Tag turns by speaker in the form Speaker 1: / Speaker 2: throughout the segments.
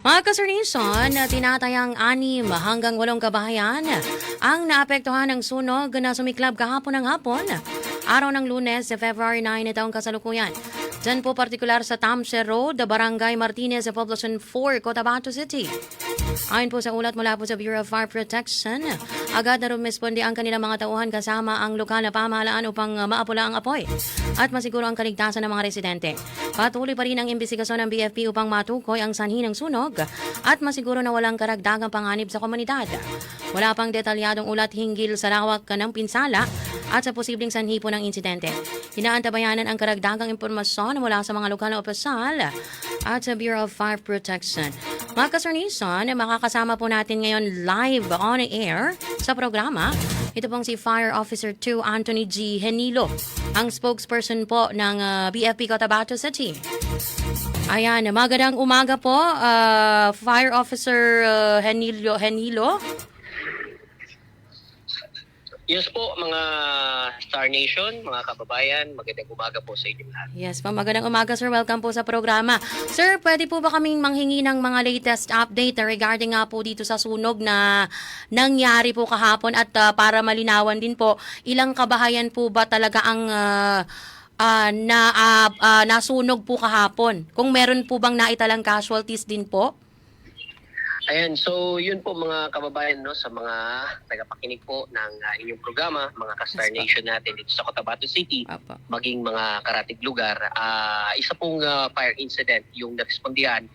Speaker 1: Mga kasernation, tinatayang 6 hanggang 8 kabahayan ang naapektuhan ng sunog na sumiklab kahapon ng hapon. Araw ng Lunes, February 9 na taong kasalukuyan. Diyan po partikular sa Tamse Road, Barangay Martinez, Poblacion 4, Cotabato City. Ayon po sa ulat mula po sa Bureau of Fire Protection, agad na rumisponde ang kanilang mga tauhan kasama ang lokal na pamahalaan upang maapula ang apoy at masiguro ang kaligtasan ng mga residente. Patuloy pa rin ang imbestigasyon ng BFP upang matukoy ang sanhi ng sunog at masiguro na walang karagdagang panganib sa komunidad. Wala pang detalyadong ulat hinggil sa lawak ng pinsala at sa posibleng sanhi po ng insidente. Inaantabayanan ang karagdagang impormasyon mula sa mga lokal na opisyal at sa Bureau of Fire Protection. Mga kasernation, makakasama po natin ngayon live on air sa programa. Ito pong si Fire Officer 2 Anthony G. Henilo, ang spokesperson po ng BFP Cotabato City. Ayan, magandang umaga po, Fire Officer Henilo.
Speaker 2: Yes po, mga Star Nation, mga kababayan, magandang umaga po sa inyo lahat.
Speaker 1: Yes po, magandang umaga sir. Welcome po sa programa. Sir, pwede po ba kaming manghingi ng mga latest update regarding nga po dito sa sunog na nangyari po kahapon at para malinawan din po, ilang kabahayan po ba talaga ang nasunog po kahapon? Kung meron po bang naitalang casualties din po?
Speaker 2: Ayan, so yun po mga kababayan, no, sa mga tagapakinig po ng inyong programa, mga ka-Star Nation natin dito sa Cotabato City,
Speaker 1: Apo.
Speaker 2: maging mga karatig lugar. Isa pong fire incident yung narespondihan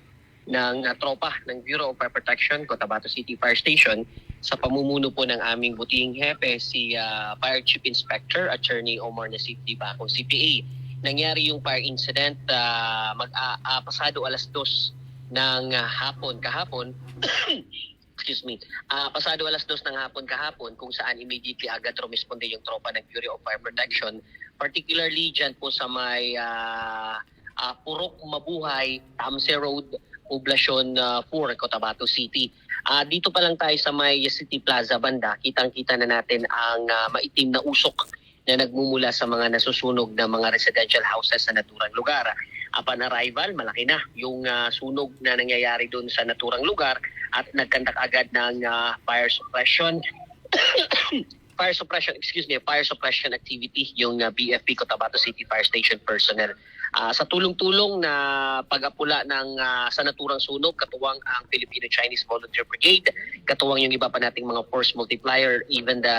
Speaker 2: ng tropa ng Bureau of Fire Protection, Cotabato City Fire Station, sa pamumuno po ng aming butihing hepe, si Fire Chief Inspector Attorney Omar Nasif Dibacong, CPA. Nangyari yung fire incident pasado 2:00 ng hapon kahapon. Excuse me. Pasado 2:00 ng hapon kahapon, kung saan immediately agad rumisponde yung tropa ng Bureau of Fire Protection, particularly dyan po sa may Purok Mabuhay, Tamse Road, Poblacion 4, Cotabato City. Dito pa lang tayo sa may City Plaza banda, kitang-kita na natin ang maitim na usok na nagmumula sa mga nasusunog na mga residential houses sa naturang lugar. Upon arrival, malaki na yung sunog na nangyayari doon sa naturang lugar at nagkandak agad ng fire suppression activity yung BFP Cotabato City Fire Station personnel. Sa tulong-tulong na pag-apula ng sa naturang sunog, katuwang ang Filipino-Chinese Volunteer Brigade, katuwang yung iba pa nating mga force multiplier, even the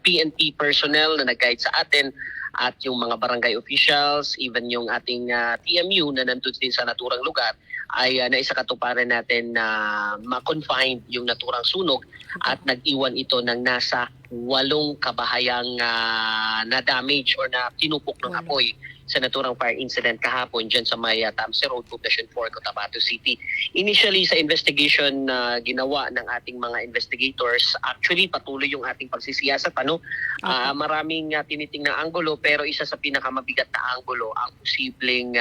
Speaker 2: PNP personnel na nag-guide sa atin, at yung mga barangay officials, even yung ating TMU na nandun din sa naturang lugar, ay naisakatuparan natin na ma-confine yung naturang sunog at nag-iwan ito ng nasa 8 kabahayang na-damage or na tinupok ng apoy sa naturang fire incident kahapon dyan sa may Tamse Road, Poblacion 4, Cotabato City. Initially sa investigation na ginawa ng ating mga investigators, actually patuloy yung ating pagsisiyasat. Maraming tinitingnang anggulo, pero isa sa pinakamabigat na anggulo ang posibleng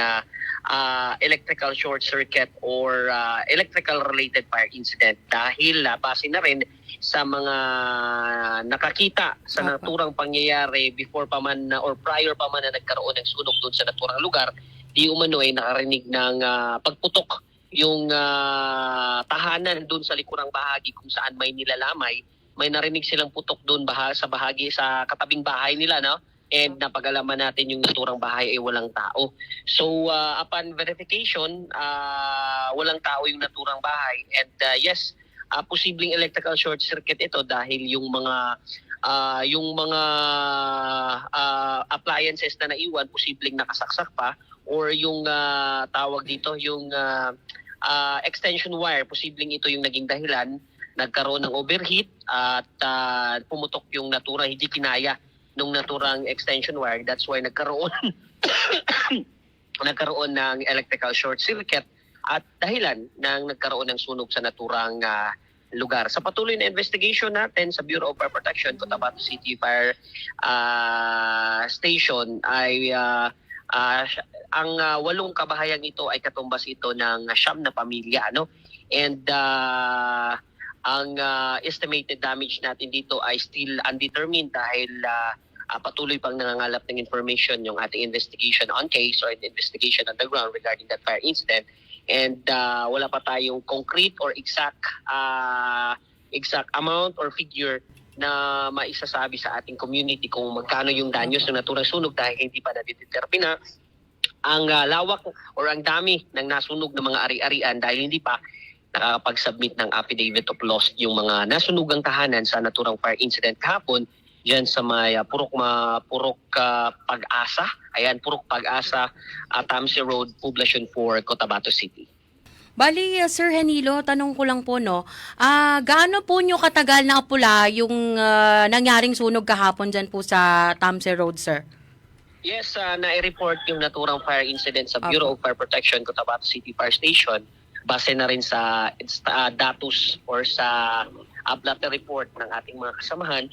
Speaker 2: electrical short circuit or electrical related fire incident, dahil base na rin sa mga nakakita sa naturang pangyayari before pa man or prior pa man na nagkaroon ng sunog doon sa naturang lugar, di umano ay nakarinig ng pagputok yung tahanan doon sa likurang bahagi kung saan may nilalamay. May narinig silang putok doon sa bahagi sa katabing bahay nila, no? And napag-alaman natin yung naturang bahay ay walang tao. So upon verification, walang tao yung naturang bahay. And yes, posibleng electrical short circuit ito dahil yung mga appliances na naiwan posibleng nakasaksak pa, or yung tawag dito yung extension wire, posibleng ito yung naging dahilan, nagkaroon ng overheat at pumutok yung naturang, hindi kinaya nung naturang extension wire. That's why nagkaroon ng electrical short circuit at dahilan ng nagkaroon ng sunog sa naturang lugar. Sa patuloy na investigation natin sa Bureau of Fire Protection, Cotabato City Fire Station, ay ang 8 kabahayang ito ay katumbas ito ng 9 na pamilya, no? And ang estimated damage natin dito ay still undetermined dahil patuloy pang nangangalap ng information yung ating investigation on case or investigation on the ground regarding that fire incident. and wala pa tayong concrete or exact amount or figure na maisasabi sa ating community kung magkano yung danyos ng naturang sunog dahil hindi pa nadidetermina ang lawak or ang dami ng nasunog ng mga ari-arian dahil hindi pa nakakapag-submit ng affidavit of loss yung mga nasunugang tahanan sa naturang fire incident kahapon dyan sa may Purok Pag-asa. Ayan, Purok Pag-asa, Tamsi Road, Poblacion 4, Cotabato City.
Speaker 1: Bali, Sir Henilo, tanong ko lang po, no, gaano po nyo katagal na apula yung nangyaring sunog kahapon dyan po sa Tamse Road, sir?
Speaker 2: Yes, na-report yung naturang fire incident sa Bureau of Fire Protection, Cotabato City Fire Station. Base na rin sa datos or sa blotter report ng ating mga kasamahan.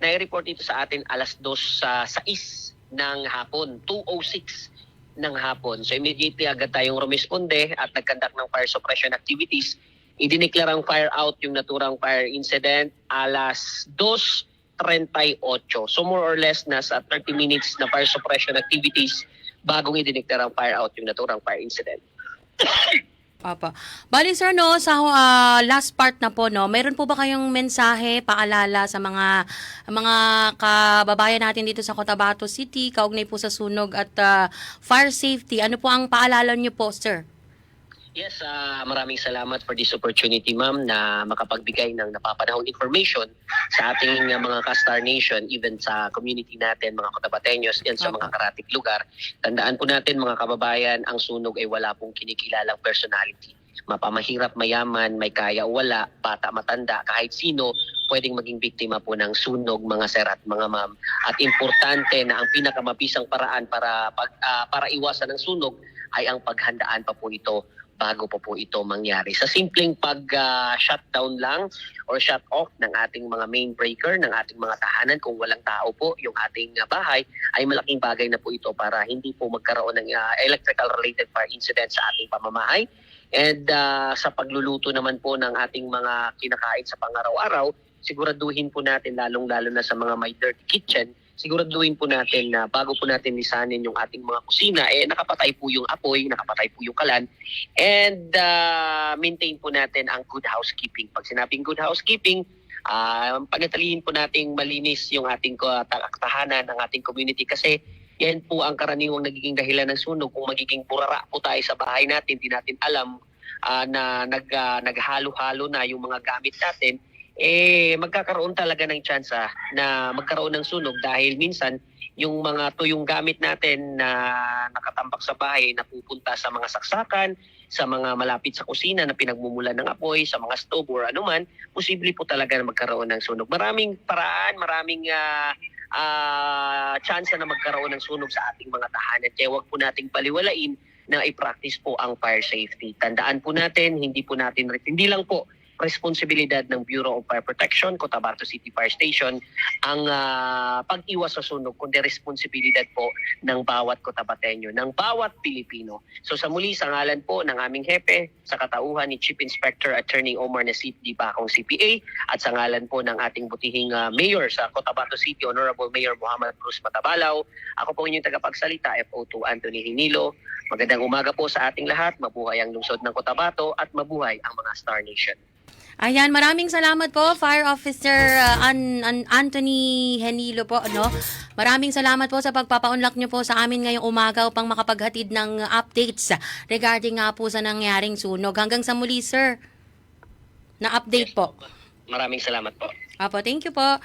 Speaker 2: Na-report ito sa atin alas 2:06 ng hapon, 2:06 ng hapon. So immediately agad tayong rumisponde at nagkandak ng fire suppression activities. Idineklara ang fire out yung naturang fire incident alas 2:38. So more or less nasa 30 minutes na fire suppression activities bagong idineklara ang fire out yung naturang fire incident.
Speaker 1: Papa. Bali, sir, no, sa last part na po, no, mayroon po ba kayong mensahe, paalala sa mga kababayan natin dito sa Cotabato City, kaugnay po sa sunog at fire safety? Ano po ang paalala niyo po, sir?
Speaker 2: Yes, maraming salamat for this opportunity, ma'am, na makapagbigay ng napapanahong information sa ating mga ka-Star Nation, even sa community natin, mga Cotabateños, yan sa mga karatig lugar. Tandaan po natin, mga kababayan, ang sunog ay wala pong kinikilalang personality. Mapamahirap, mayaman, may kaya o wala, bata, matanda, kahit sino, pwedeng maging biktima po ng sunog, mga sir at mga ma'am. At importante na ang pinakamabisang paraan para iwasan ng sunog ay ang paghandaan pa po ito bago pa po ito mangyari. Sa simpleng pag-shutdown lang or shut off ng ating mga main breaker, ng ating mga tahanan kung walang tao po yung ating bahay, ay malaking bagay na po ito para hindi po magkaroon ng electrical-related fire incident sa ating pamamahay. And sa pagluluto naman po ng ating mga kinakain sa pang-araw-araw, siguraduhin po natin, lalong-lalo na sa mga may dirty kitchen, siguraduhin po natin na bago po natin lisanin yung ating mga kusina, nakapatay po yung apoy, nakapatay po yung kalan, and maintain po natin ang good housekeeping. Pag sinabing good housekeeping, panatilihin po nating malinis yung ating tahanan, ng ating community kasi yan po ang karaniwang nagiging dahilan ng sunog. Kung magiging burara po tayo sa bahay natin, di natin alam na naghalo-halo na yung mga gamit natin, magkakaroon talaga ng tsansa na magkaroon ng sunog dahil minsan yung mga tuyong gamit natin na nakatambak sa bahay na pupunta sa mga saksakan, sa mga malapit sa kusina na pinagmumulan ng apoy, sa mga stove or anuman, posible po talaga na magkaroon ng sunog. Maraming paraan, maraming tsansa na magkaroon ng sunog sa ating mga tahanan. Kaya huwag po nating baliwalain na i-practice po ang fire safety. Tandaan po natin, hindi lang po responsibilidad ng Bureau of Fire Protection, Cotabato City Fire Station, ang pag-iwas sa sunog, kundi responsibilidad po ng bawat Cotabateño, ng bawat Pilipino. So sa muli, sa ngalan po ng aming hepe, sa katauhan ni Chief Inspector Attorney Omar Nasip D. Bacong CPA, at sa ngalan po ng ating butihing Mayor sa Cotabato City, Honorable Mayor Muhammad Cruz Matabalaw, ako po inyong tagapagsalita, FO2 Anthony Hinilo. Magandang umaga po sa ating lahat, mabuhay ang lungsod ng Cotabato at mabuhay ang mga Star Nation.
Speaker 1: Ayan, maraming salamat po, Fire Officer Anthony Henilo po, no? Maraming salamat po sa pagpapaunlak niyo po sa amin ngayong umaga upang makapaghatid ng updates regarding nga po sa nangyaring sunog. Hanggang sa muli, sir, na update po.
Speaker 2: Maraming salamat po.
Speaker 1: Apo, thank you po.